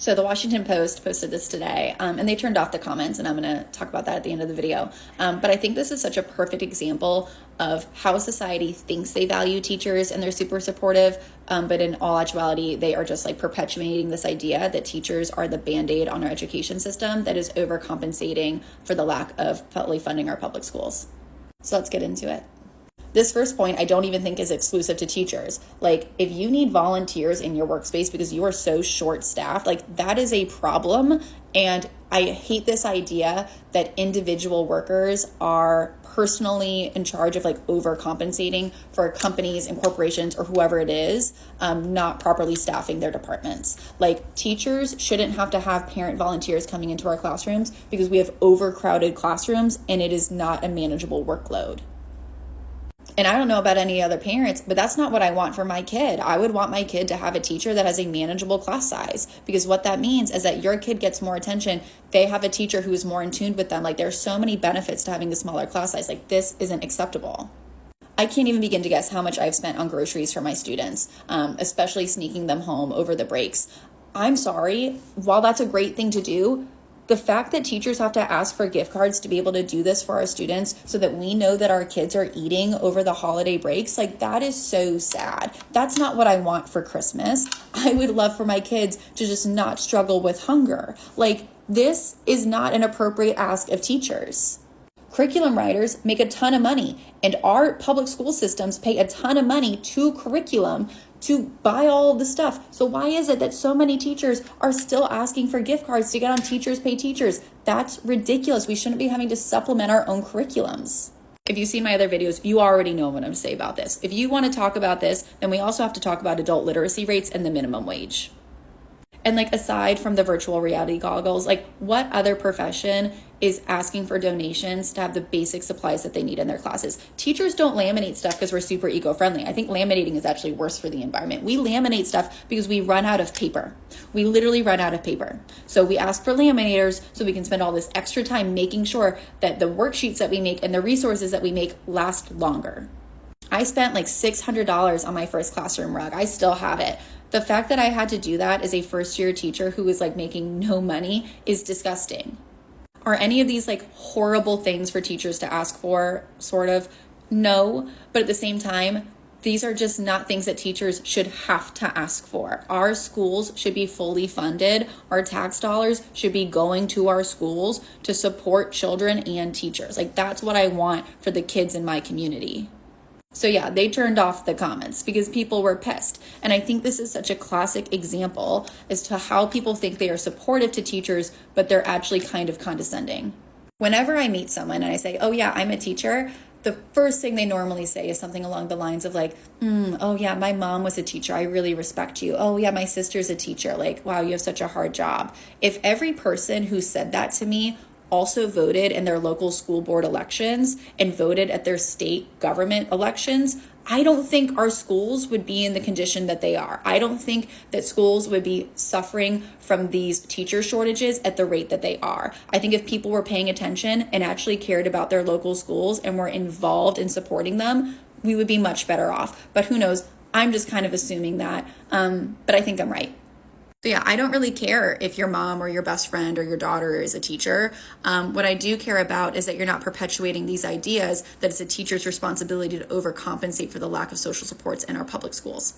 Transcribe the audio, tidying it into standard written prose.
So the Washington Post posted this today, and they turned off the comments, and I'm going to talk about that at the end of the video. But I think this is such a perfect example of how society thinks they value teachers and they're super supportive, but in all actuality, they are just like perpetuating this idea that teachers are the Band-Aid on our education system that is overcompensating for the lack of fully funding our public schools. So let's get into it. This first point I don't even think is exclusive to teachers. Like, if you need volunteers in your workspace because you are so short-staffed, like that is a problem. And I hate this idea that individual workers are personally in charge of like overcompensating for companies and corporations or whoever it is, not properly staffing their departments. Like, teachers shouldn't have to have parent volunteers coming into our classrooms because we have overcrowded classrooms and it is not a manageable workload. And I don't know about any other parents, but that's not what I want for my kid. I would want my kid to have a teacher that has a manageable class size, because what that means is that your kid gets more attention. They have a teacher who is more in tune with them. Like, there's so many benefits to having a smaller class size. Like, this isn't acceptable. I can't even begin to guess how much I've spent on groceries for my students, especially sneaking them home over the breaks. I'm sorry, while that's a great thing to do, the fact that teachers have to ask for gift cards to be able to do this for our students so that we know that our kids are eating over the holiday breaks, like, that is so sad. That's not what I want for Christmas. I would love for my kids to just not struggle with hunger. Like, this is not an appropriate ask of teachers. Curriculum writers make a ton of money, and our public school systems pay a ton of money to curriculum to buy all of the stuff. So why is it that so many teachers are still asking for gift cards to get on Teachers Pay Teachers? That's ridiculous. We shouldn't be having to supplement our own curriculums. If you see my other videos, you already know what I'm going to say about this. If you want to talk about this, then we also have to talk about adult literacy rates and the minimum wage. And like, aside from the virtual reality goggles, like, what other profession is asking for donations to have the basic supplies that they need in their classes? Teachers don't laminate stuff because we're super eco-friendly. I think laminating is actually worse for the environment. We laminate stuff because we run out of paper. We literally run out of paper. So we ask for laminators so we can spend all this extra time making sure that the worksheets that we make and the resources that we make last longer. I spent like $600 on my first classroom rug. I still have it. The fact that I had to do that as a first-year teacher who was like making no money is disgusting. Are any of these like horrible things for teachers to ask for? Sort of. No, but at the same time, these are just not things that teachers should have to ask for. Our schools should be fully funded. Our tax dollars should be going to our schools to support children and teachers. Like, that's what I want for the kids in my community. So yeah, they turned off the comments because people were pissed. And I think this is such a classic example as to how people think they are supportive to teachers, but they're actually kind of condescending. Whenever I meet someone and I say, oh yeah, I'm a teacher, the first thing they normally say is something along the lines of like, oh yeah, my mom was a teacher. I really respect you. Oh yeah, my sister's a teacher. Like, wow, you have such a hard job. If every person who said that to me also voted in their local school board elections and voted at their state government elections, I don't think our schools would be in the condition that they are. I don't think that schools would be suffering from these teacher shortages at the rate that they are. I think if people were paying attention and actually cared about their local schools and were involved in supporting them, we would be much better off. But who knows? I'm just kind of assuming that, but I think I'm right. So yeah, I don't really care if your mom or your best friend or your daughter is a teacher. What I do care about is that you're not perpetuating these ideas that it's a teacher's responsibility to overcompensate for the lack of social supports in our public schools.